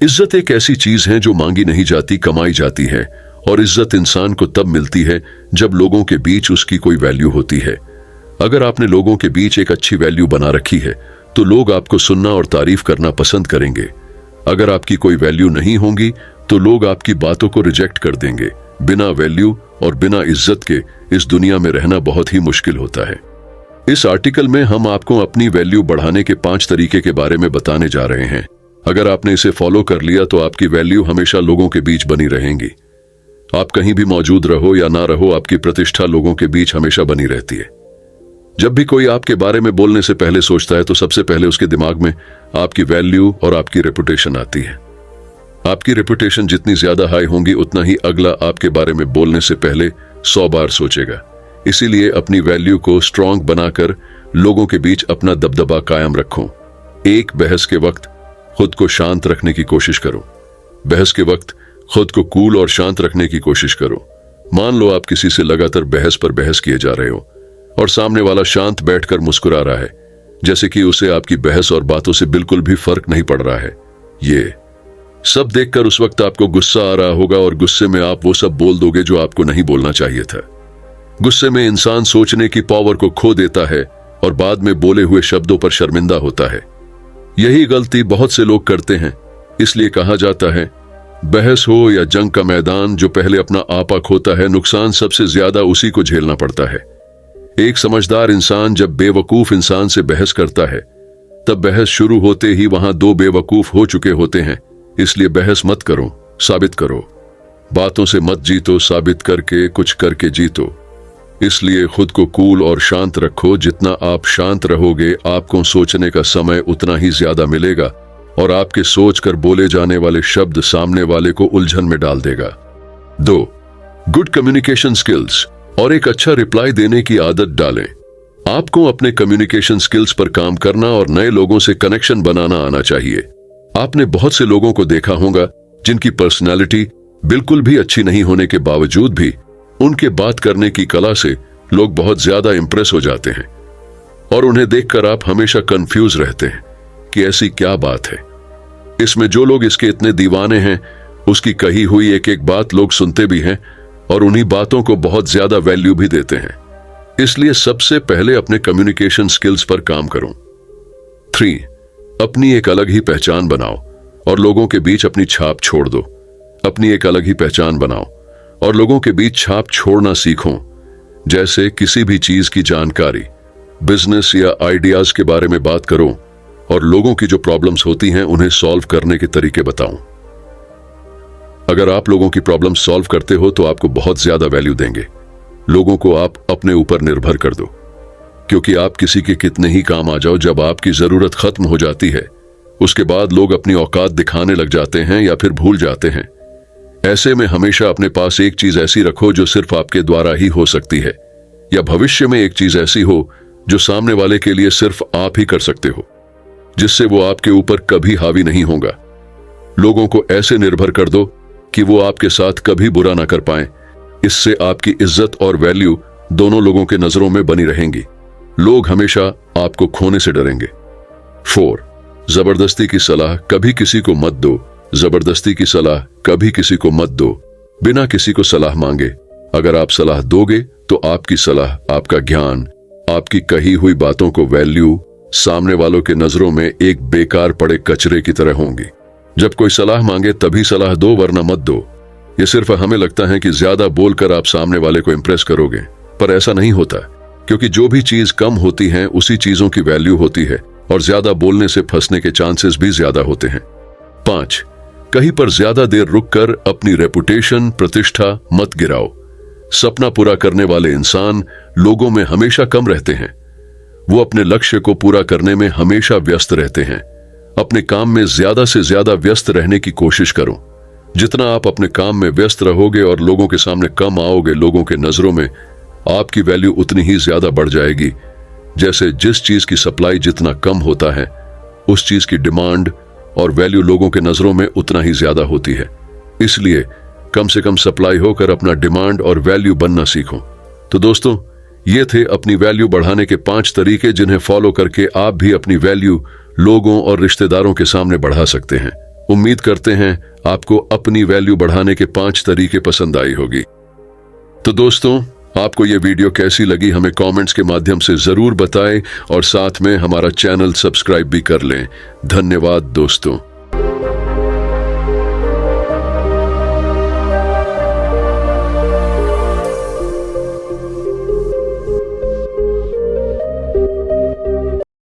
इज्जत एक ऐसी चीज है जो मांगी नहीं जाती, कमाई जाती है। और इज्जत इंसान को तब मिलती है जब लोगों के बीच उसकी कोई वैल्यू होती है। अगर आपने लोगों के बीच एक अच्छी वैल्यू बना रखी है तो लोग आपको सुनना और तारीफ करना पसंद करेंगे। अगर आपकी कोई वैल्यू नहीं होगी तो लोग आपकी बातों को रिजेक्ट कर देंगे। बिना वैल्यू और बिना इज्जत के इस दुनिया में रहना बहुत ही मुश्किल होता है। इस आर्टिकल में हम आपको अपनी वैल्यू बढ़ाने के 5 तरीके के बारे में बताने जा रहे हैं। अगर आपने इसे फॉलो कर लिया तो आपकी वैल्यू हमेशा लोगों के बीच बनी रहेंगी। आप कहीं भी मौजूद रहो या ना रहो, आपकी प्रतिष्ठा लोगों के बीच हमेशा बनी रहती है। जब भी कोई आपके बारे में बोलने से पहले सोचता है तो सबसे पहले उसके दिमाग में आपकी वैल्यू और आपकी रेपुटेशन आती है। आपकी रेपुटेशन जितनी ज्यादा हाई होगी उतना ही अगला आपके बारे में बोलने से पहले 100 बार सोचेगा। इसीलिए अपनी वैल्यू को स्ट्रांग बनाकर लोगों के बीच अपना दबदबा कायम रखो। एक बहस के वक्त खुद को शांत रखने की कोशिश करो। बहस के वक्त खुद को कूल और शांत रखने की कोशिश करो। मान लो आप किसी से लगातार बहस पर बहस किए जा रहे हो और सामने वाला शांत बैठकर मुस्कुरा रहा है, जैसे कि उसे आपकी बहस और बातों से बिल्कुल भी फर्क नहीं पड़ रहा है। ये सब देखकर उस वक्त आपको गुस्सा आ रहा होगा और गुस्से में आप वो सब बोल दोगे जो आपको नहीं बोलना चाहिए था। गुस्से में इंसान सोचने की पावर को खो देता है और बाद में बोले हुए शब्दों पर शर्मिंदा होता है। यही गलती बहुत से लोग करते हैं। इसलिए कहा जाता है, बहस हो या जंग का मैदान, जो पहले अपना आपा खोता है, नुकसान सबसे ज्यादा उसी को झेलना पड़ता है। एक समझदार इंसान जब बेवकूफ इंसान से बहस करता है तब बहस शुरू होते ही वहां 2 बेवकूफ हो चुके होते हैं। इसलिए बहस मत करो, साबित करो। बातों से मत जीतो, साबित करके कुछ करके जीतो। इसलिए खुद को कूल और शांत रखो। जितना आप शांत रहोगे आपको सोचने का समय उतना ही ज्यादा मिलेगा और आपके सोचकर बोले जाने वाले शब्द सामने वाले को उलझन में डाल देगा। 2. गुड कम्युनिकेशन स्किल्स और एक अच्छा रिप्लाई देने की आदत डालें। आपको अपने कम्युनिकेशन स्किल्स पर काम करना और नए लोगों से कनेक्शन बनाना आना चाहिए। आपने बहुत से लोगों को देखा होगा जिनकी पर्सनालिटी बिल्कुल भी अच्छी नहीं होने के बावजूद भी उनके बात करने की कला से लोग बहुत ज्यादा इंप्रेस हो जाते हैं और उन्हें देखकर आप हमेशा कंफ्यूज रहते हैं कि ऐसी क्या बात है। इसमें जो लोग इसके इतने दीवाने हैं उसकी कही हुई एक एक बात लोग सुनते भी हैं और उन्हीं बातों को बहुत ज्यादा वैल्यू भी देते हैं। इसलिए सबसे पहले अपने कम्युनिकेशन स्किल्स पर काम करो। 3. अपनी एक अलग ही पहचान बनाओ और लोगों के बीच अपनी छाप छोड़ दो। अपनी एक अलग ही पहचान बनाओ और लोगों के बीच छाप छोड़ना सीखो। जैसे किसी भी चीज की जानकारी, बिजनेस या आइडियाज के बारे में बात करो और लोगों की जो प्रॉब्लम्स होती हैं उन्हें सॉल्व करने के तरीके बताओ। अगर आप लोगों की प्रॉब्लम सॉल्व करते हो तो आपको बहुत ज्यादा वैल्यू देंगे। लोगों को आप अपने ऊपर निर्भर कर दो, क्योंकि आप किसी के कितने ही काम आ जाओ, जब आपकी जरूरत खत्म हो जाती है उसके बाद लोग अपनी औकात दिखाने लग जाते हैं या फिर भूल जाते हैं। ऐसे में हमेशा अपने पास एक चीज ऐसी रखो जो सिर्फ आपके द्वारा ही हो सकती है, या भविष्य में एक चीज ऐसी हो जो सामने वाले के लिए सिर्फ आप ही कर सकते हो, जिससे वो आपके ऊपर कभी हावी नहीं होगा। लोगों को ऐसे निर्भर कर दो कि वो आपके साथ कभी बुरा ना कर पाए। इससे आपकी इज्जत और वैल्यू दोनों लोगों के नजरों में बनी रहेंगी। लोग हमेशा आपको खोने से डरेंगे। 4. जबरदस्ती की सलाह कभी किसी को मत दो। जबरदस्ती की सलाह कभी किसी को मत दो, बिना किसी को सलाह मांगे। अगर आप सलाह दोगे तो आपकी सलाह, आपका ज्ञान, आपकी कही हुई बातों को वैल्यू सामने वालों के नजरों में एक बेकार पड़े कचरे की तरह होंगी। जब कोई सलाह मांगे तभी सलाह दो, वरना मत दो। ये सिर्फ हमें लगता है कि ज्यादा बोलकर आप सामने वाले को इंप्रेस करोगे, पर ऐसा नहीं होता, क्योंकि जो भी चीज कम होती है उसी चीजों की वैल्यू होती है और ज्यादा बोलने से फंसने के चांसेस भी ज्यादा होते हैं। 5. कहीं पर ज्यादा देर रुककर अपनी रेपुटेशन, प्रतिष्ठा मत गिराओ। सपना पूरा करने वाले इंसान लोगों में हमेशा कम रहते हैं। वो अपने लक्ष्य को पूरा करने में हमेशा व्यस्त रहते हैं। अपने काम में ज्यादा से ज्यादा व्यस्त रहने की कोशिश करो। जितना आप अपने काम में व्यस्त रहोगे और लोगों के सामने कम आओगे, लोगों के नजरों में आपकी वैल्यू उतनी ही ज्यादा बढ़ जाएगी। जैसे जिस चीज की सप्लाई जितना कम होता है उस चीज की डिमांड और वैल्यू लोगों के नजरों में उतना ही ज्यादा होती है। इसलिए कम से कम सप्लाई होकर अपना डिमांड और वैल्यू बनना सीखो। तो दोस्तों, ये थे अपनी वैल्यू बढ़ाने के 5 तरीके, जिन्हें फॉलो करके आप भी अपनी वैल्यू लोगों और रिश्तेदारों के सामने बढ़ा सकते हैं। उम्मीद करते हैं आपको अपनी वैल्यू बढ़ाने के 5 तरीके पसंद आई होगी। तो दोस्तों, आपको ये वीडियो कैसी लगी हमें कमेंट्स के माध्यम से जरूर बताएं और साथ में हमारा चैनल सब्सक्राइब भी कर लें। धन्यवाद दोस्तों।